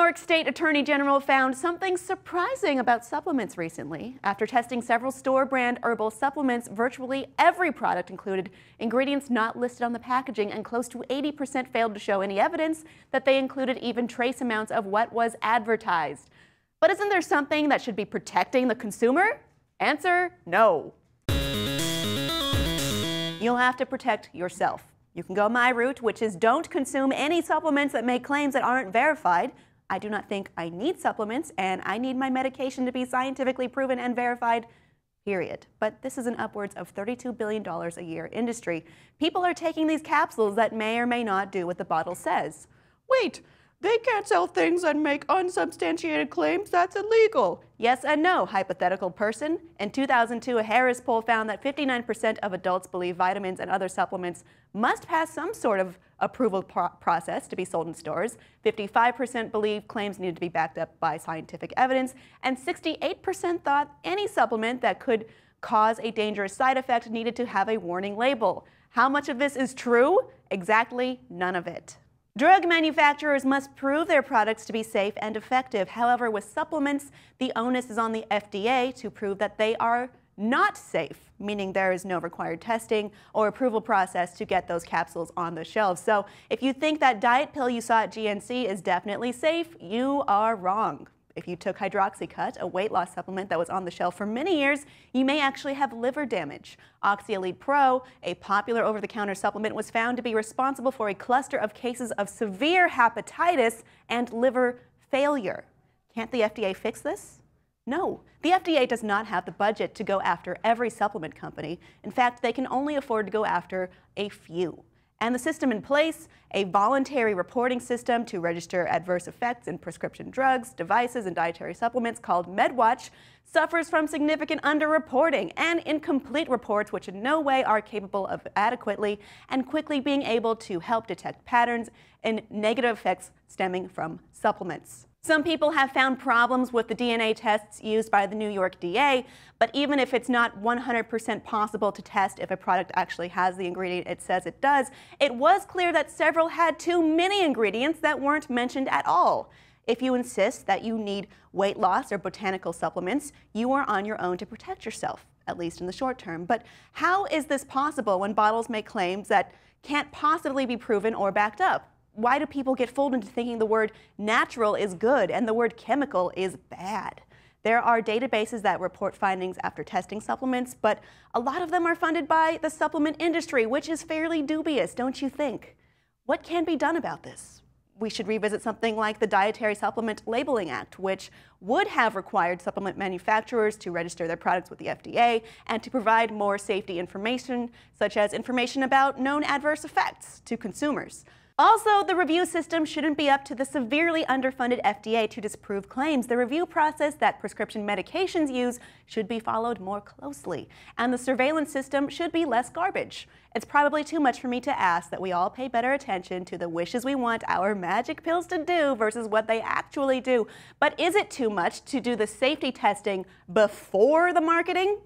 York State Attorney General found something surprising about supplements recently. After testing several store-brand herbal supplements, virtually every product included ingredients not listed on the packaging, and close to 80% failed to show any evidence that they included even trace amounts of what was advertised. But isn't there something that should be protecting the consumer? Answer, no. You'll have to protect yourself. You can go my route, which is don't consume any supplements that make claims that aren't verified. I do not think I need supplements, and I need my medication to be scientifically proven and verified, period. But this is an upwards of $32 billion a year industry. People are taking these capsules that may or may not do what the bottle says. Wait, they can't sell things and make unsubstantiated claims? That's illegal. Yes and no, hypothetical person. In 2002, a Harris poll found that 59% of adults believe vitamins and other supplements must pass some sort of approval process to be sold in stores. 55% believe claims needed to be backed up by scientific evidence, and 68% thought any supplement that could cause a dangerous side effect needed to have a warning label. How much of this is true? Exactly none of it. Drug manufacturers must prove their products to be safe and effective. However, with supplements, the onus is on the FDA to prove that they are not safe, meaning there is no required testing or approval process to get those capsules on the shelves. So if you think that diet pill you saw at GNC is definitely safe, you are wrong. If you took Hydroxycut, a weight loss supplement that was on the shelf for many years, you may actually have liver damage. Oxyelite Pro, a popular over-the-counter supplement, was found to be responsible for a cluster of cases of severe hepatitis and liver failure. Can't the FDA fix this? No, the FDA does not have the budget to go after every supplement company. In fact, they can only afford to go after a few. And the system in place, a voluntary reporting system to register adverse effects in prescription drugs, devices, and dietary supplements called MedWatch, suffers from significant underreporting and incomplete reports which in no way are capable of adequately and quickly being able to help detect patterns and negative effects stemming from supplements. Some people have found problems with the DNA tests used by the New York DA, but even if it's not 100% possible to test if a product actually has the ingredient it says it does, it was clear that several had too many ingredients that weren't mentioned at all. If you insist that you need weight loss or botanical supplements, you are on your own to protect yourself, at least in the short term. But how is this possible when bottles make claims that can't possibly be proven or backed up? Why do people get fooled into thinking the word natural is good and the word chemical is bad? There are databases that report findings after testing supplements, but a lot of them are funded by the supplement industry, which is fairly dubious, don't you think? What can be done about this? We should revisit something like the Dietary Supplement Labeling Act, which would have required supplement manufacturers to register their products with the FDA and to provide more safety information, such as information about known adverse effects to consumers. Also, the review system shouldn't be up to the severely underfunded FDA to disprove claims. The review process that prescription medications use should be followed more closely, and the surveillance system should be less garbage. It's probably too much for me to ask that we all pay better attention to the wishes we want our magic pills to do versus what they actually do. But is it too much to do the safety testing before the marketing?